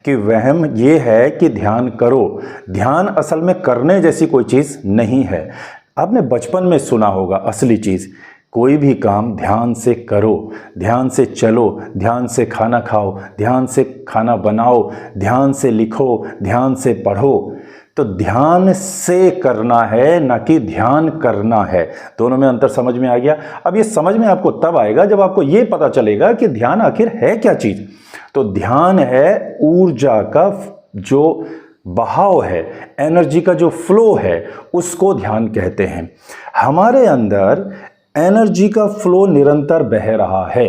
कि वहम ये है कि ध्यान करो। ध्यान असल में करने जैसी कोई चीज़ नहीं है। आपने बचपन में सुना होगा असली चीज़, कोई भी काम ध्यान से करो, ध्यान से चलो, ध्यान से खाना खाओ, ध्यान से खाना बनाओ, ध्यान से लिखो, ध्यान से पढ़ो। तो ध्यान से करना है, ना कि ध्यान करना है। दोनों में अंतर समझ में आ गया। अब ये समझ में आपको तब आएगा जब आपको ये पता चलेगा कि ध्यान आखिर है क्या चीज़। तो ध्यान है ऊर्जा का जो बहाव है, एनर्जी का जो फ्लो है, उसको ध्यान कहते हैं। हमारे अंदर एनर्जी का फ्लो निरंतर बह रहा है।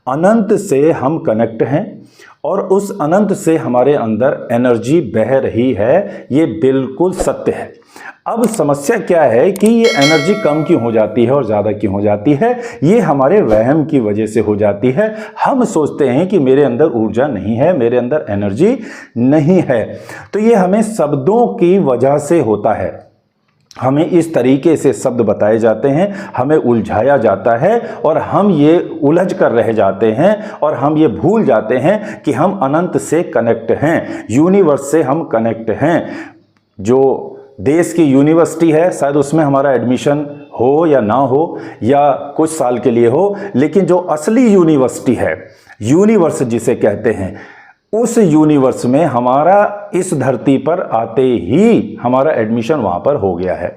अनंत से हम कनेक्ट हैं और उस अनंत से हमारे अंदर एनर्जी बह रही है, ये बिल्कुल सत्य है। अब समस्या क्या है कि ये एनर्जी कम क्यों हो जाती है और ज़्यादा क्यों हो जाती है? ये हमारे वहम की वजह से हो जाती है। हम सोचते हैं कि मेरे अंदर ऊर्जा नहीं है, मेरे अंदर एनर्जी नहीं है। तो ये हमें शब्दों की वजह से होता है। हमें इस तरीके से शब्द बताए जाते हैं, हमें उलझाया जाता है और हम ये उलझ कर रह जाते हैं और हम ये भूल जाते हैं कि हम अनंत से कनेक्ट हैं, यूनिवर्स से हम कनेक्ट हैं। जो देश की यूनिवर्सिटी है, शायद उसमें हमारा एडमिशन हो या ना हो या कुछ साल के लिए हो, लेकिन जो असली यूनिवर्सिटी है, यूनिवर्स जिसे कहते हैं, उस यूनिवर्स में हमारा इस धरती पर आते ही हमारा एडमिशन वहाँ पर हो गया है।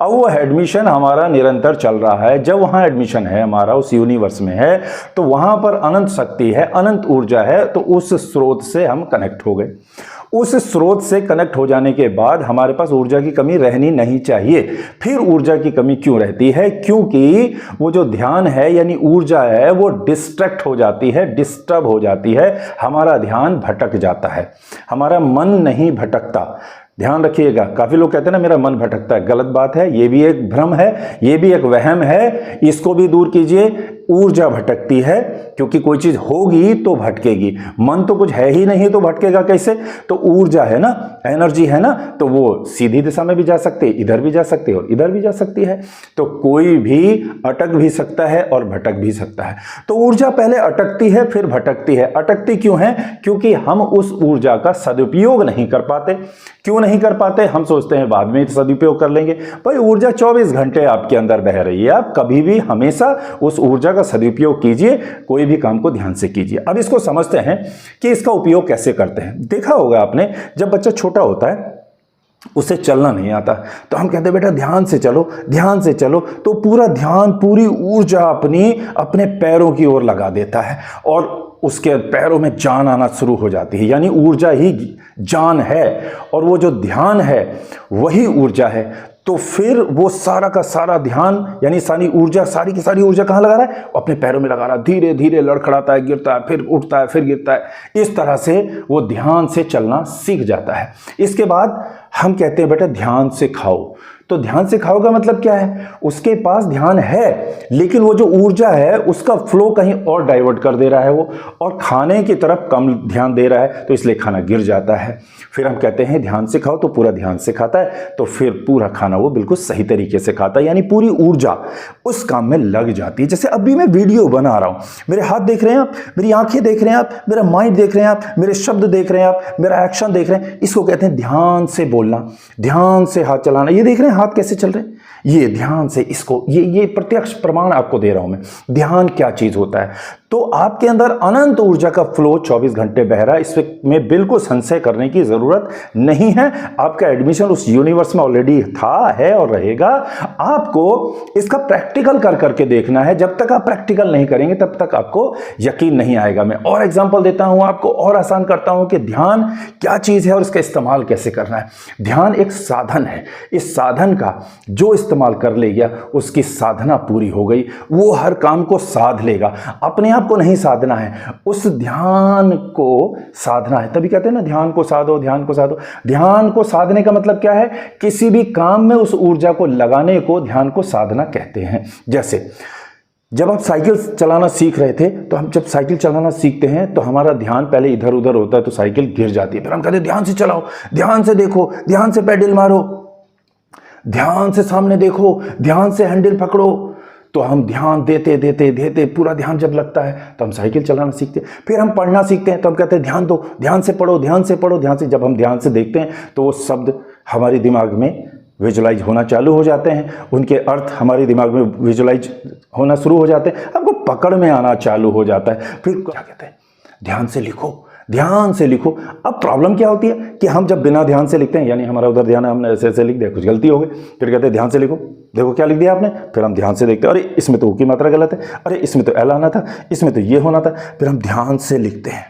अब वो एडमिशन हमारा निरंतर चल रहा है। जब वहाँ एडमिशन है हमारा उस यूनिवर्स में है, तो वहाँ पर अनंत शक्ति है, अनंत ऊर्जा है। तो उस स्रोत से हम कनेक्ट हो गए। उस स्रोत से कनेक्ट हो जाने के बाद हमारे पास ऊर्जा की कमी रहनी नहीं चाहिए। फिर ऊर्जा की कमी क्यों रहती है? क्योंकि वो जो ध्यान है यानी ऊर्जा है, वो डिस्ट्रैक्ट हो जाती है, डिस्टर्ब हो जाती है, हमारा ध्यान भटक जाता है। हमारा मन नहीं भटकता। ध्यान रखिएगा, काफ़ी लोग कहते हैं ना मेरा मन भटकता है, गलत बात है। ये भी एक भ्रम है, ये भी एक वहम है, इसको भी दूर कीजिए। ऊर्जा भटकती है क्योंकि कोई चीज़ होगी तो भटकेगी। मन तो कुछ है ही नहीं तो भटकेगा कैसे? तो ऊर्जा है ना, एनर्जी है ना, तो वो सीधी दिशा में भी जा सकती है, इधर भी जा सकती है और इधर भी जा सकती है। तो कोई भी अटक भी सकता है और भटक भी सकता है। तो ऊर्जा पहले अटकती है फिर भटकती है। अटकती क्यों है? क्योंकि हम उस ऊर्जा का सदुपयोग नहीं कर पाते। क्यों नहीं कर पाते? हम सोचते हैं बाद में सदुपयोग कर लेंगे। भाई ऊर्जा 24 घंटे आपके अंदर बह रही है, आप कभी भी हमेशा उस ऊर्जा का सदुपयोग कीजिए, कोई भी काम को ध्यान से कीजिए। अब इसको समझते हैं कि इसका उपयोग कैसे करते हैं। देखा होगा आपने, जब बच्चा छोटा होता है उसे चलना नहीं आता, तो हम कहते हैं बेटा ध्यान से चलो, ध्यान से चलो। तो पूरा ध्यान, पूरी ऊर्जा अपने पैरों की ओर लगा देता है और उसके पैरों में जान आना शुरू हो जाती है। यानी ऊर्जा ही जान है और वो जो ध्यान है वही ऊर्जा है। तो फिर वो सारा का सारा ध्यान यानी सारी ऊर्जा, सारी की सारी ऊर्जा कहाँ लगा रहा है? अपने पैरों में लगा रहा है। धीरे धीरे लड़खड़ाता है, गिरता है, फिर उठता है, फिर गिरता है। इस तरह से वो ध्यान से चलना सीख जाता है। इसके बाद हम कहते हैं बेटा ध्यान से खाओ। तो ध्यान से खाओ का मतलब क्या है? उसके पास ध्यान है लेकिन वो जो ऊर्जा है उसका फ्लो कहीं और डाइवर्ट कर दे रहा है वो, और खाने की तरफ कम ध्यान दे रहा है, तो इसलिए खाना गिर जाता है। फिर हम कहते हैं ध्यान से खाओ, तो पूरा ध्यान से खाता है, तो फिर पूरा खाना वो बिल्कुल सही तरीके से खाता है, यानी पूरी ऊर्जा उस काम में लग जाती है। जैसे अभी मैं वीडियो बना रहा हूँ, मेरे हाथ देख रहे हैं आप, मेरी आंखें देख रहे हैं आप, मेरा माइंड देख रहे हैं आप, मेरे शब्द देख रहे हैं आप, मेरा एक्शन देख रहे हैं। इसको कहते हैं ध्यान से बोलना, ध्यान से हाथ चलाना। ये देख रहे हैं हाथ कैसे चल रहे हैं, ये ध्यान से। इसको ये प्रत्यक्ष प्रमाण आपको दे रहा हूं मैं, ध्यान क्या चीज होता है। तो आपके अंदर अनंत ऊर्जा का फ्लो 24 घंटे बह रहा है, इसमें बिल्कुल संशय करने की जरूरत नहीं है। आपका एडमिशन उस यूनिवर्स में ऑलरेडी था, है और रहेगा। आपको इसका प्रैक्टिकल कर करके देखना है। जब तक आप प्रैक्टिकल नहीं करेंगे तब तक आपको यकीन नहीं आएगा। मैं और एग्जांपल देता हूं आपको, और आसान करता हूं कि ध्यान क्या चीज है और इसका इस्तेमाल कैसे करना है। ध्यान एक साधन है, इस साधन का जो इस्तेमाल कर ले गया उसकी साधना पूरी हो गई। वो हर काम को साध लेगा, अपने आप को नहीं साधना है, उस ध्यान को साधना है। तभी कहते हैं ना ध्यान को साधो, ध्यान को साधो। ध्यान को साधने का मतलब क्या है? किसी भी काम में उस ऊर्जा को लगाने को ध्यान को साधना कहते हैं। जैसे जब आप साइकिल चलाना सीख रहे थे, तो हम जब साइकिल चलाना सीखते हैं तो हमारा ध्यान पहले इधर उधर होता है, तो साइकिल गिर जाती है। फिर हम कहते हैं ध्यान से चलाओ, ध्यान से देखो, ध्यान से पेडल मारो, ध्यान से सामने देखो, ध्यान से हैंडल पकड़ो। तो हम ध्यान देते देते देते पूरा ध्यान जब लगता है तो हम साइकिल चलाना सीखते हैं। फिर हम पढ़ना सीखते हैं तो हम कहते हैं ध्यान दो, ध्यान से पढ़ो, ध्यान से पढ़ो, ध्यान से। जब हम ध्यान से देखते हैं तो वो शब्द हमारे दिमाग में विजुलाइज होना चालू हो जाते हैं, उनके अर्थ हमारे दिमाग में विजुलाइज होना शुरू हो जाते हैं, हमको पकड़ में आना चालू हो जाता है। फिर क्या कहते हैं, ध्यान से लिखो, ध्यान से लिखो। अब प्रॉब्लम क्या होती है कि हम जब बिना ध्यान से लिखते हैं, यानी हमारा उधर ध्यान है, हमने ऐसे ऐसे लिख दिया, कुछ गलती हो गई, फिर कहते हैं ध्यान से लिखो, देखो क्या लिख दिया आपने। फिर हम ध्यान से देखते हैं, अरे इसमें तो की मात्रा गलत है, अरे इसमें तो एल आना था, इसमें तो ये होना था। फिर हम ध्यान से लिखते हैं,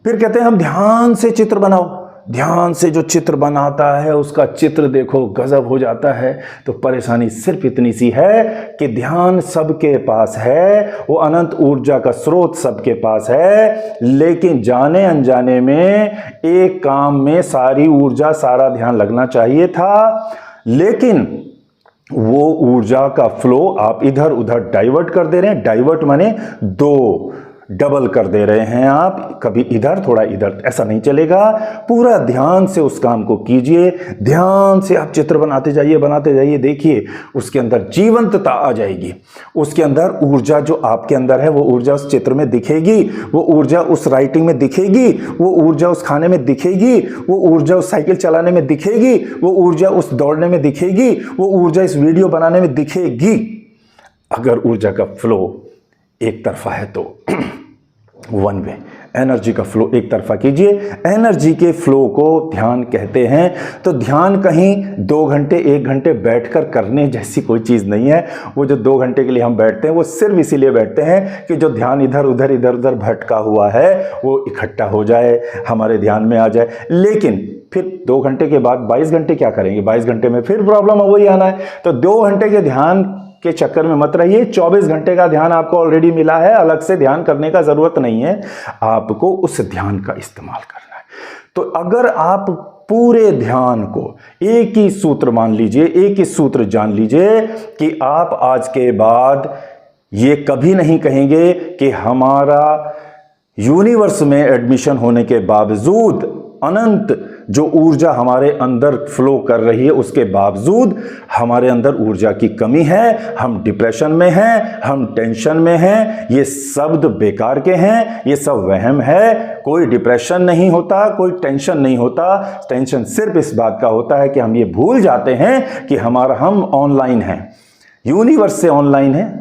फिर कहते हैं हम ध्यान से चित्र बनाओ। ध्यान से जो चित्र बनाता है उसका चित्र देखो गजब हो जाता है। तो परेशानी सिर्फ इतनी सी है कि ध्यान सबके पास है, वो अनंत ऊर्जा का स्रोत सबके पास है, लेकिन जाने अनजाने में एक काम में सारी ऊर्जा, सारा ध्यान लगना चाहिए था, लेकिन वो ऊर्जा का फ्लो आप इधर उधर डाइवर्ट कर दे रहे हैं। डाइवर्ट माने दो डबल कर दे रहे हैं आप, कभी इधर थोड़ा इधर, ऐसा नहीं चलेगा। पूरा ध्यान से उस काम को कीजिए, ध्यान से आप चित्र बनाते जाइए, देखिए उसके अंदर जीवंतता आ जाएगी, उसके अंदर ऊर्जा जो आपके अंदर है वो ऊर्जा उस चित्र में दिखेगी, वो ऊर्जा उस राइटिंग में दिखेगी, वो ऊर्जा उस खाने में दिखेगी, वो ऊर्जा उस साइकिल चलाने में दिखेगी, वो ऊर्जा उस दौड़ने में दिखेगी, वो ऊर्जा इस वीडियो बनाने में दिखेगी। अगर ऊर्जा का फ्लो एक तरफा है तो वन वे, एनर्जी का फ्लो एक तरफा कीजिए। एनर्जी के फ्लो को ध्यान कहते हैं। तो ध्यान कहीं 2 घंटे 1 घंटे बैठकर करने जैसी कोई चीज़ नहीं है। वो जो 2 घंटे के लिए हम बैठते हैं वो सिर्फ इसीलिए बैठते हैं कि जो ध्यान इधर उधर भटका हुआ है वो इकट्ठा हो जाए, हमारे ध्यान में आ जाए। लेकिन फिर 2 घंटे के बाद 22 घंटे क्या करेंगे, 22 घंटे में फिर प्रॉब्लम वही आना है। तो 2 घंटे के ध्यान के चक्कर में मत रहिए। 24 घंटे का ध्यान आपको ऑलरेडी मिला है, अलग से ध्यान करने का जरूरत नहीं है, आपको उस ध्यान का इस्तेमाल करना है। तो अगर आप पूरे ध्यान को एक ही सूत्र मान लीजिए, एक ही सूत्र जान लीजिए कि आप आज के बाद ये कभी नहीं कहेंगे कि हमारा यूनिवर्स में एडमिशन होने के बावजूद, अनंत जो ऊर्जा हमारे अंदर फ्लो कर रही है उसके बावजूद हमारे अंदर ऊर्जा की कमी है, हम डिप्रेशन में हैं, हम टेंशन में हैं, ये शब्द बेकार के हैं, ये सब वहम है। कोई डिप्रेशन नहीं होता, कोई टेंशन नहीं होता। टेंशन सिर्फ इस बात का होता है कि हम ये भूल जाते हैं कि हम ऑनलाइन हैं, यूनिवर्स से ऑनलाइन है।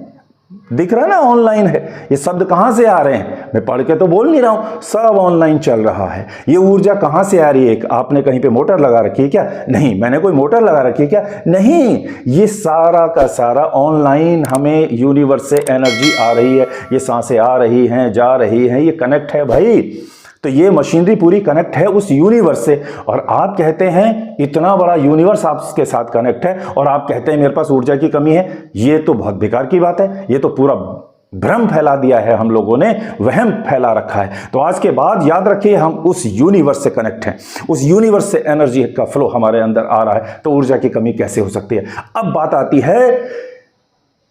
दिख रहा है ना, ऑनलाइन है। ये शब्द कहां से आ रहे हैं, मैं पढ़ के तो बोल नहीं रहा हूं, सब ऑनलाइन चल रहा है। ये ऊर्जा कहां से आ रही है, आपने कहीं पे मोटर लगा रखी है क्या? नहीं। मैंने कोई मोटर लगा रखी है क्या? नहीं। ये सारा का सारा ऑनलाइन हमें यूनिवर्स से एनर्जी आ रही है, ये सांसें आ रही हैं, जा रही हैं, ये कनेक्ट है भाई। तो ये मशीनरी पूरी कनेक्ट है उस यूनिवर्स से। और आप कहते हैं इतना बड़ा यूनिवर्स आपके साथ कनेक्ट है और आप कहते हैं मेरे पास ऊर्जा की कमी है। ये तो बहुत बेकार की बात है। ये तो पूरा भ्रम फैला दिया है हम लोगों ने, वहम फैला रखा है। तो आज के बाद याद रखिए, हम उस यूनिवर्स से कनेक्ट हैं, उस यूनिवर्स से एनर्जी का फ्लो हमारे अंदर आ रहा है। तो ऊर्जा की कमी कैसे हो सकती है? अब बात आती है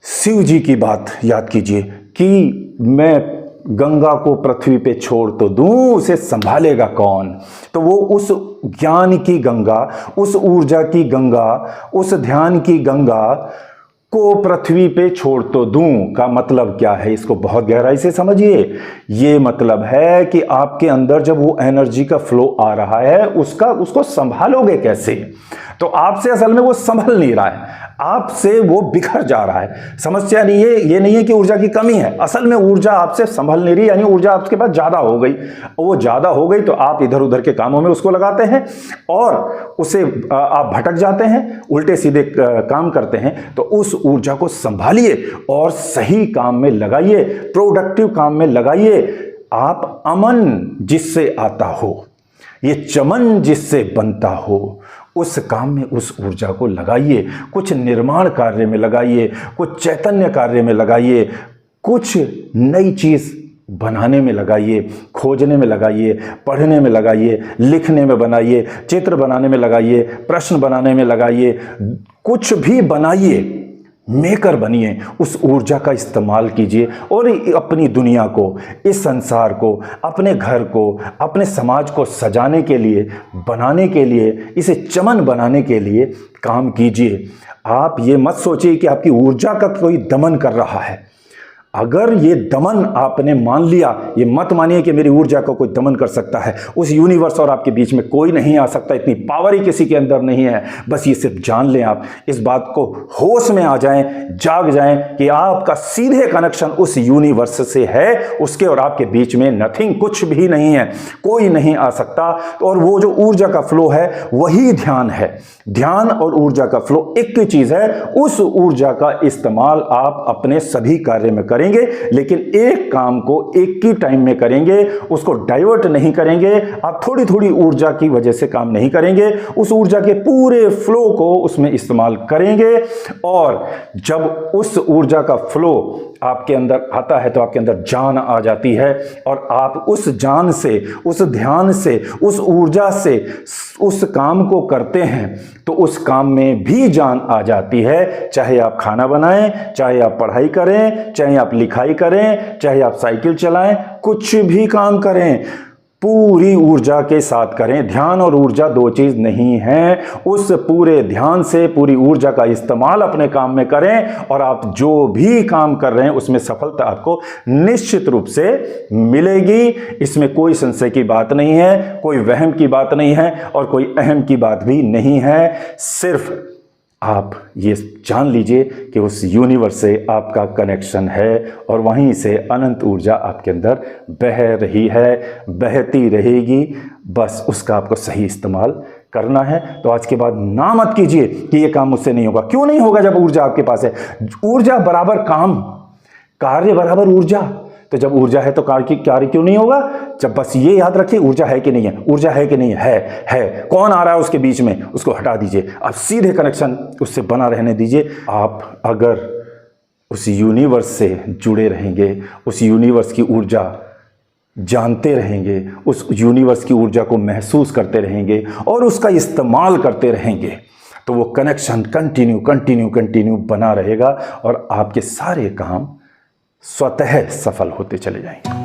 शिव जी की बात। याद कीजिए कि मैं गंगा को पृथ्वी पे छोड़ तो दूं, उसे संभालेगा कौन? तो वो उस ज्ञान की गंगा, उस ऊर्जा की गंगा, उस ध्यान की गंगा को पृथ्वी पे छोड़ तो दूं का मतलब क्या है? इसको बहुत गहराई से समझिए। ये मतलब है कि आपके अंदर जब वो एनर्जी का फ्लो आ रहा है उसको संभालोगे कैसे? तो आपसे असल में वो संभल नहीं रहा है, आपसे वो बिखर जा रहा है। समस्या नहीं है, ये नहीं है कि ऊर्जा की कमी है, असल में ऊर्जा आपसे संभल नहीं रही, यानी ऊर्जा आपके पास ज्यादा हो गई। वो ज्यादा हो गई तो आप इधर उधर के कामों में उसको लगाते हैं और उसे आप भटक जाते हैं, उल्टे सीधे काम करते हैं। तो उस ऊर्जा को संभालिए और सही काम में लगाइए, प्रोडक्टिव काम में लगाइए। आप अमन जिससे आता हो, ये चमन जिससे बनता हो, उस काम में उस ऊर्जा को लगाइए। कुछ निर्माण कार्य में लगाइए, कुछ चैतन्य कार्य में लगाइए, कुछ नई चीज बनाने में लगाइए, खोजने में लगाइए, पढ़ने में लगाइए, लिखने में बनाइए, चित्र बनाने में लगाइए, प्रश्न बनाने में लगाइए, कुछ भी बनाइए, मेकर बनिए। उस ऊर्जा का इस्तेमाल कीजिए और अपनी दुनिया को, इस संसार को, अपने घर को, अपने समाज को सजाने के लिए, बनाने के लिए, इसे चमन बनाने के लिए काम कीजिए। आप ये मत सोचिए कि आपकी ऊर्जा का कोई दमन कर रहा है। अगर ये दमन आपने मान लिया, ये मत मानिए कि मेरी ऊर्जा को कोई दमन कर सकता है। उस यूनिवर्स और आपके बीच में कोई नहीं आ सकता, इतनी पावर ही किसी के अंदर नहीं है। बस ये सिर्फ जान लें, आप इस बात को होश में आ जाएं, जाग जाएं कि आपका सीधे कनेक्शन उस यूनिवर्स से है। उसके और आपके बीच में नथिंग, कुछ भी नहीं है, कोई नहीं आ सकता। और वो जो ऊर्जा का फ्लो है वही ध्यान है। ध्यान और ऊर्जा का फ्लो एक ही चीज है। उस ऊर्जा का इस्तेमाल आप अपने सभी कार्य में करें, लेकिन एक काम को एक ही टाइम में करेंगे, उसको डाइवर्ट नहीं करेंगे। आप थोड़ी थोड़ी ऊर्जा की वजह से काम नहीं करेंगे, उस ऊर्जा के पूरे फ्लो को उसमें इस्तेमाल करेंगे। और जब उस ऊर्जा का फ्लो आपके अंदर आता है तो आपके अंदर जान आ जाती है, और आप उस जान से, उस ध्यान से, उस ऊर्जा से उस काम को करते हैं तो उस काम में भी जान आ जाती है। चाहे आप खाना बनाएं, चाहे आप पढ़ाई करें, चाहे आप लिखाई करें, चाहे आप साइकिल चलाएं, कुछ भी काम करें, पूरी ऊर्जा के साथ करें। ध्यान और ऊर्जा दो चीज नहीं है। उस पूरे ध्यान से पूरी ऊर्जा का इस्तेमाल अपने काम में करें, और आप जो भी काम कर रहे हैं उसमें सफलता आपको निश्चित रूप से मिलेगी। इसमें कोई संशय की बात नहीं है, कोई वहम की बात नहीं है, और कोई अहम की बात भी नहीं है। सिर्फ आप ये जान लीजिए कि उस यूनिवर्स से आपका कनेक्शन है, और वहीं से अनंत ऊर्जा आपके अंदर बह रही है, बहती रहेगी। बस उसका आपको सही इस्तेमाल करना है। तो आज के बाद ना मत कीजिए कि ये काम मुझसे नहीं होगा। क्यों नहीं होगा जब ऊर्जा आपके पास है? ऊर्जा बराबर काम, कार्य बराबर ऊर्जा। तो जब ऊर्जा है तो कार्य क्यों नहीं होगा? जब बस ये याद रखिए, ऊर्जा है कि नहीं है, ऊर्जा है कि नहीं है। कौन आ रहा है उसके बीच में, उसको हटा दीजिए। आप सीधे कनेक्शन उससे बना रहने दीजिए। आप अगर उस यूनिवर्स से जुड़े रहेंगे, उस यूनिवर्स की ऊर्जा जानते रहेंगे, उस यूनिवर्स की ऊर्जा को महसूस करते रहेंगे और उसका इस्तेमाल करते रहेंगे, तो वो कनेक्शन कंटिन्यू बना रहेगा, और आपके सारे काम स्वतः सफल होते चले जाएंगे।